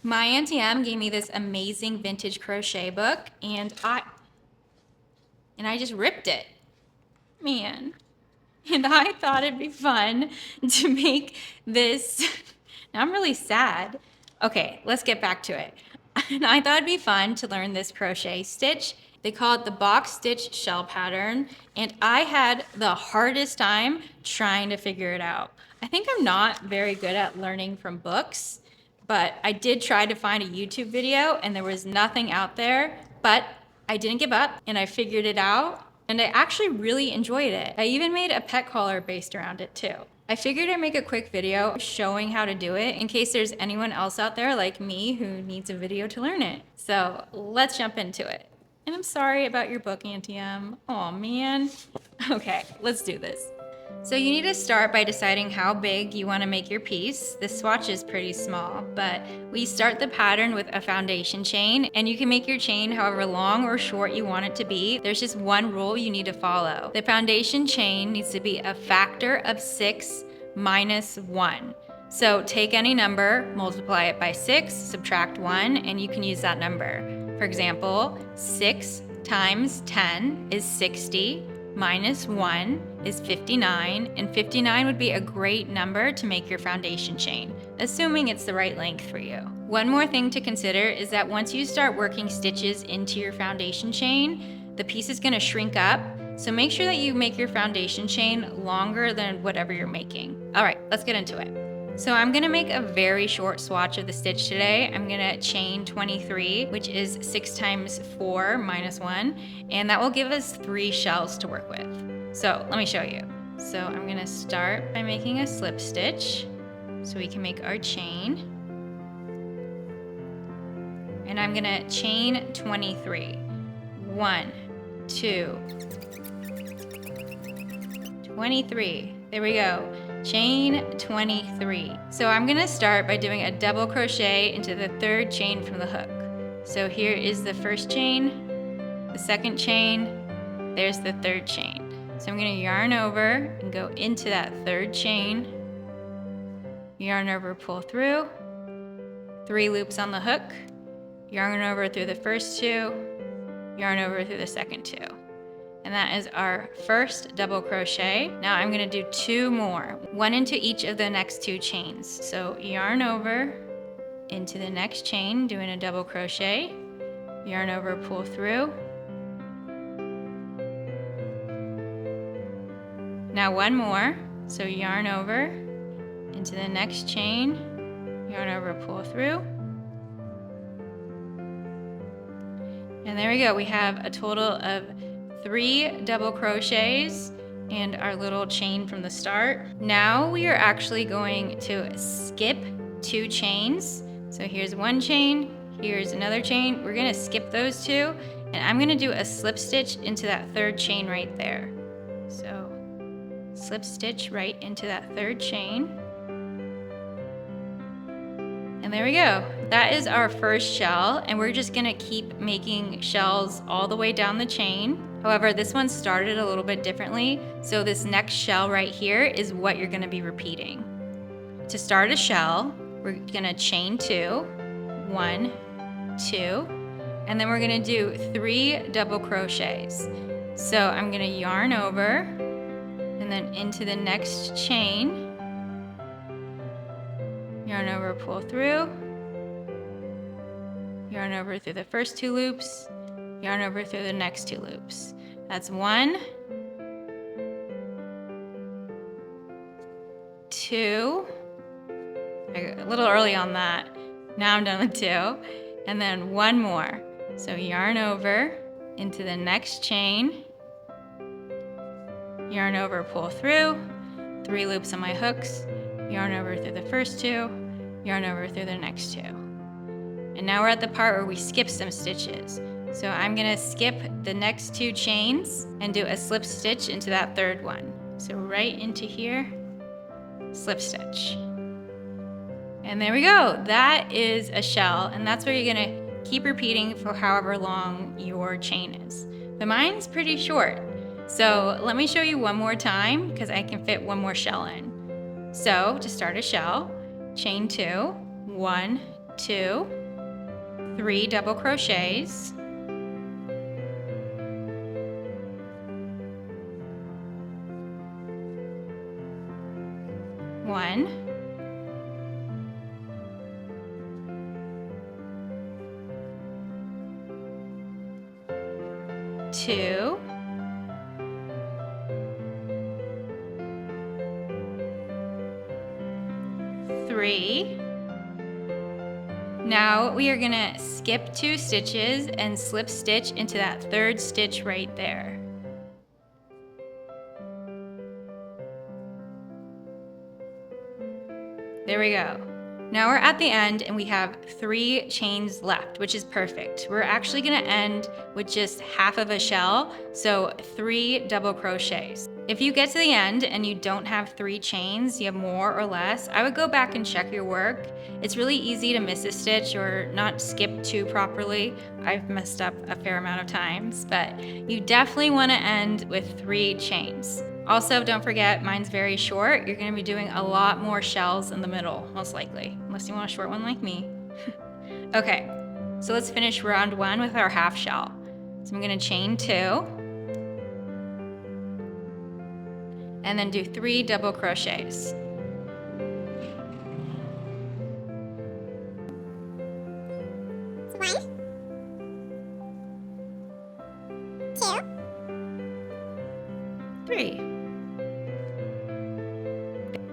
My Auntie Em gave me this amazing vintage crochet book, and I just ripped it. Man. And I thought it'd be fun to make this. Now I'm really sad. Okay, let's get back to it. And I thought it'd be fun to learn this crochet stitch. They call it the box stitch shell pattern, and I had the hardest time trying to figure it out. I think I'm not very good at learning from books, but I did try to find a YouTube video and there was nothing out there, but I didn't give up and I figured it out and I actually really enjoyed it. I even made a pet collar based around it too. I figured I'd make a quick video showing how to do it in case there's anyone else out there like me who needs a video to learn it. So let's jump into it. And I'm sorry about your book, Auntie Em. Aw, man. Okay, let's do this. So you need to start by deciding how big you want to make your piece. The swatch is pretty small, but we start the pattern with a foundation chain, and you can make your chain however long or short you want it to be. There's just one rule you need to follow. The foundation chain needs to be a factor of 6 minus 1. So take any number, multiply it by 6, subtract 1, and you can use that number. For example, 6 times 10 is 60. Minus 1 is 59, and 59 would be a great number to make your foundation chain, assuming it's the right length for you. One more thing to consider is that once you start working stitches into your foundation chain, the piece is going to shrink up, so make sure that you make your foundation chain longer than whatever you're making. All right, let's get into it. So I'm gonna make a very short swatch of the stitch today. I'm gonna chain 23, which is 6 times 4 minus 1, and that will give us 3 shells to work with. So let me show you. So I'm gonna start by making a slip stitch so we can make our chain. And I'm gonna chain 23. 1, 2, 23. There we go. Chain 23. So I'm gonna start by doing a double crochet into the 3rd chain from the hook. So here is the 1st chain, the 2nd chain, there's the 3rd chain. So I'm gonna yarn over and go into that 3rd chain, yarn over, pull through, 3 loops on the hook, yarn over through the first 2, yarn over through the second 2. And that is our first double crochet. Now I'm gonna do 2 more, 1 into each of the next 2 chains. So yarn over into the next chain, doing a double crochet, yarn over, pull through. Now 1 more, so yarn over into the next chain, yarn over, pull through. And there we go, we have a total of 3 double crochets and our little chain from the start. Now we are actually going to skip 2 chains. So here's 1 chain, here's another chain. We're gonna skip those 2, and I'm gonna do a slip stitch into that 3rd chain right there. So slip stitch right into that 3rd chain. And there we go. That is our first shell, and we're just gonna keep making shells all the way down the chain. However, this one started a little bit differently, so this next shell right here is what you're gonna be repeating. To start a shell, we're gonna chain 2, 1, 2, and then we're gonna do 3 double crochets. So I'm gonna yarn over, and then into the next chain, yarn over, pull through, yarn over through the first 2 loops, yarn over through the next 2 loops. That's 1, 2, I got a little early on that. Now I'm done with 2, and then 1 more. So yarn over into the next chain, yarn over, pull through, 3 loops on my hooks, yarn over through the first 2, yarn over through the next 2. And now we're at the part where we skip some stitches. So I'm gonna skip the next 2 chains and do a slip stitch into that 3rd one. So right into here, slip stitch. And there we go. That is a shell, and that's what you're gonna keep repeating for however long your chain is. But mine's pretty short. So let me show you one more time because I can fit 1 more shell in. So to start a shell, chain 2, 1, 2, 3 double crochets, 1, 2, 3. Now we are going to skip 2 stitches and slip stitch into that 3rd stitch right there. There we go. Now we're at the end and we have 3 chains left, which is perfect. We're actually going to end with just half of a shell, so 3 double crochets. If you get to the end and you don't have 3 chains, you have more or less, I would go back and check your work. It's really easy to miss a stitch or not skip 2 properly. I've messed up a fair amount of times, but you definitely want to end with 3 chains. Also, don't forget, mine's very short. You're going to be doing a lot more shells in the middle, most likely, unless you want a short one like me. Okay, so let's finish round 1 with our half shell. So I'm going to chain 2, and then do 3 double crochets. One, 2, 3.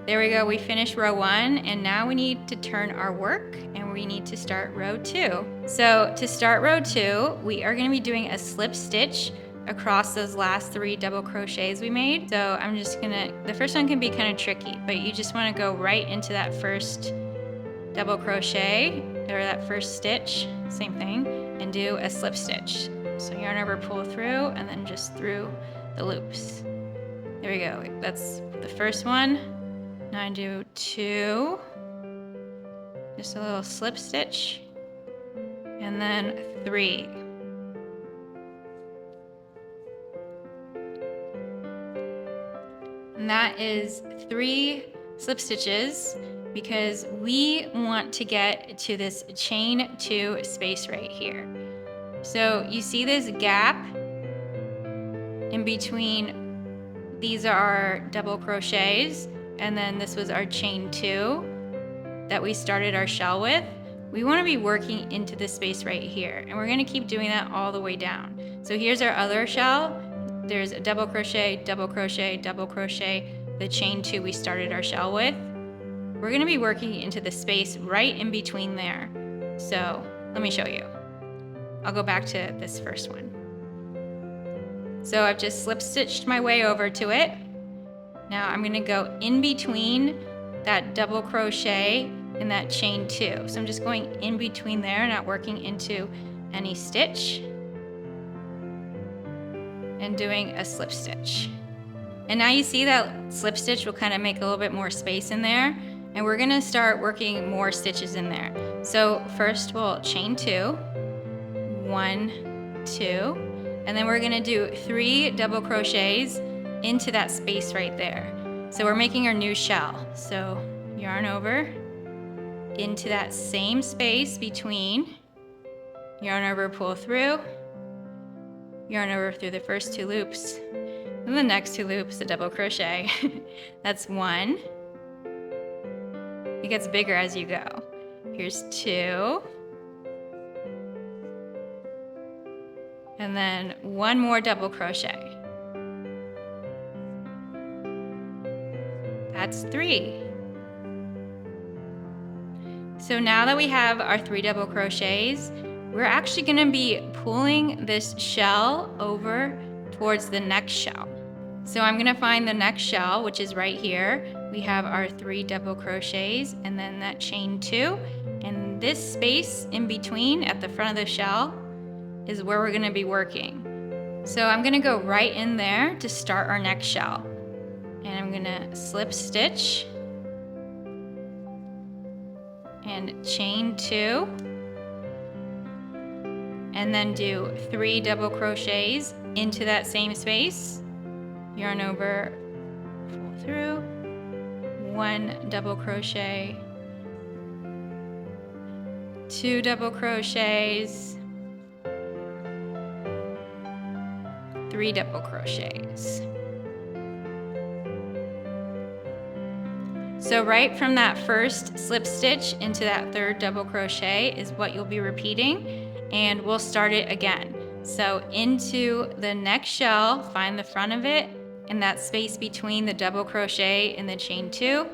There we go, we finished row 1, and now we need to turn our work and we need to start row 2. So to start row 2, we are going to be doing a slip stitch across those last 3 double crochets we made. So I'm just gonna, the first one can be kind of tricky, but you just want to go right into that first double crochet, or that first stitch, same thing, and do a slip stitch. So yarn over, pull through, and then just through the loops. There we go, that's the first one. Now I do 2, just a little slip stitch, and then 3. And that is 3 slip stitches because we want to get to this chain 2 space right here. So you see this gap in between, these are our double crochets, and then this was our chain 2 that we started our shell with. We want to be working into this space right here, and we're going to keep doing that all the way down. So here's our other shell. There's a double crochet, double crochet, double crochet, the chain 2 we started our shell with. We're going to be working into the space right in between there. So let me show you. I'll go back to this first one. So I've just slip stitched my way over to it. Now I'm going to go in between that double crochet and that chain 2. So I'm just going in between there, not working into any stitch, and doing a slip stitch. And now you see that slip stitch will kind of make a little bit more space in there, and we're going to start working more stitches in there. So first we'll chain 2, 1, 2, and then we're going to do 3 double crochets into that space right there. So we're making our new shell. So yarn over into that same space between, yarn over, pull through, yarn over through the first 2 loops, and the next 2 loops, a double crochet. That's 1. It gets bigger as you go. Here's 2. And then 1 more double crochet. That's 3. So now that we have our 3 double crochets, we're actually going to be pulling this shell over towards the next shell. So I'm going to find the next shell, which is right here. We have our 3 double crochets and then that chain 2. And this space in between at the front of the shell is where we're going to be working. So I'm going to go right in there to start our next shell. And I'm going to slip stitch and chain 2, and then do 3 double crochets into that same space, yarn over, pull through, 1 double crochet, 2 double crochets, 3 double crochets. So right from that first slip stitch into that 3rd double crochet is what you'll be repeating, and we'll start it again. So into the next shell, find the front of it and that space between the double crochet and the chain 2.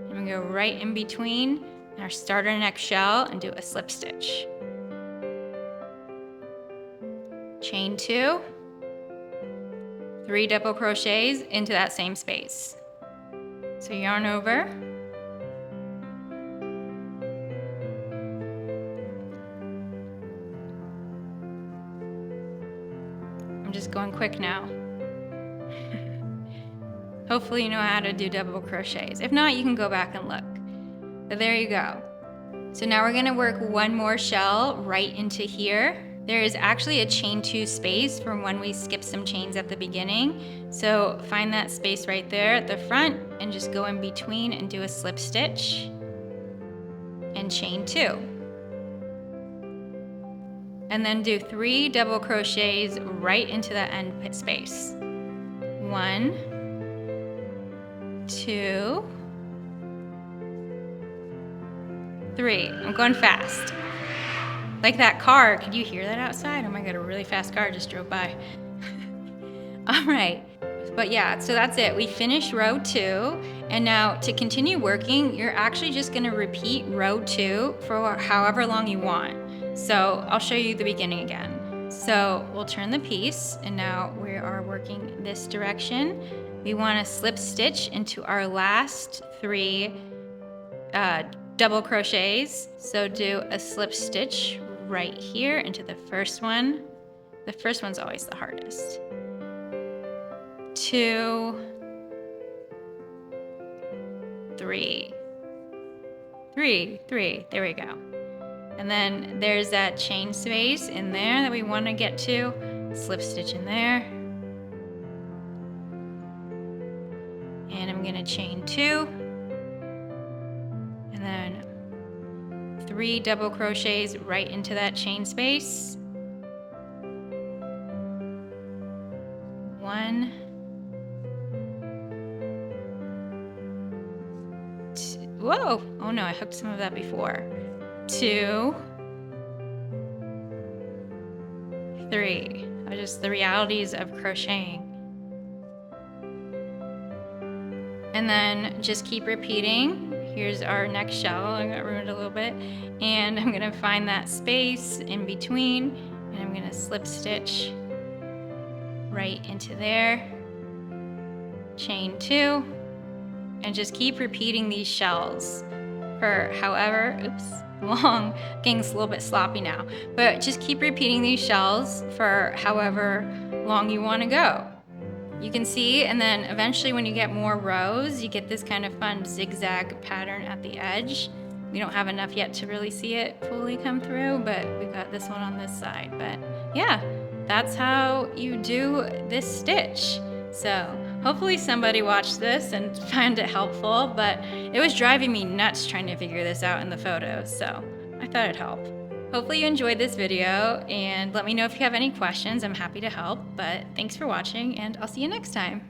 And we go right in between and start our next shell and do a slip stitch. Chain 2, 3 double crochets into that same space. So yarn over, I'm just going quick now. Hopefully you know how to do double crochets. If not, you can go back and look. But there you go. So now we're gonna work one more shell right into here. There is actually a chain 2 space from when we skipped some chains at the beginning. So find that space right there at the front and just go in between and do a slip stitch and chain 2. And then do 3 double crochets right into that end space. 1, 2, 3. I'm going fast. Like that car, could you hear that outside? Oh my God, a really fast car just drove by. All right, but yeah, so that's it. We finished row 2, and now to continue working, you're actually just gonna repeat row 2 for however long you want. So I'll show you the beginning again. So we'll turn the piece, and now we are working this direction. We wanna slip stitch into our last 3 double crochets. So do a slip stitch right here into the first one. The first one's always the hardest. 2, 3, 3, 3, there we go. And then there's that chain space in there that we want to get to. Slip stitch in there. And I'm gonna chain 2. And then 3 double crochets right into that chain space. 1, 2, whoa, oh no, I hooked some of that before. 2, 3. Just the realities of crocheting. And then just keep repeating. Here's our next shell. I got ruined a little bit. And I'm gonna find that space in between, and I'm gonna slip stitch right into there. Chain 2, and just keep repeating these shells for however, long, getting a little bit sloppy now, but just keep repeating these shells for however long you want to go. You can see, and then eventually when you get more rows, you get this kind of fun zigzag pattern at the edge. We don't have enough yet to really see it fully come through, but we got this one on this side. But yeah, that's how you do this stitch. So hopefully somebody watched this and found it helpful, but it was driving me nuts trying to figure this out in the photos, so I thought it'd help. Hopefully you enjoyed this video, and let me know if you have any questions. I'm happy to help, but thanks for watching, and I'll see you next time.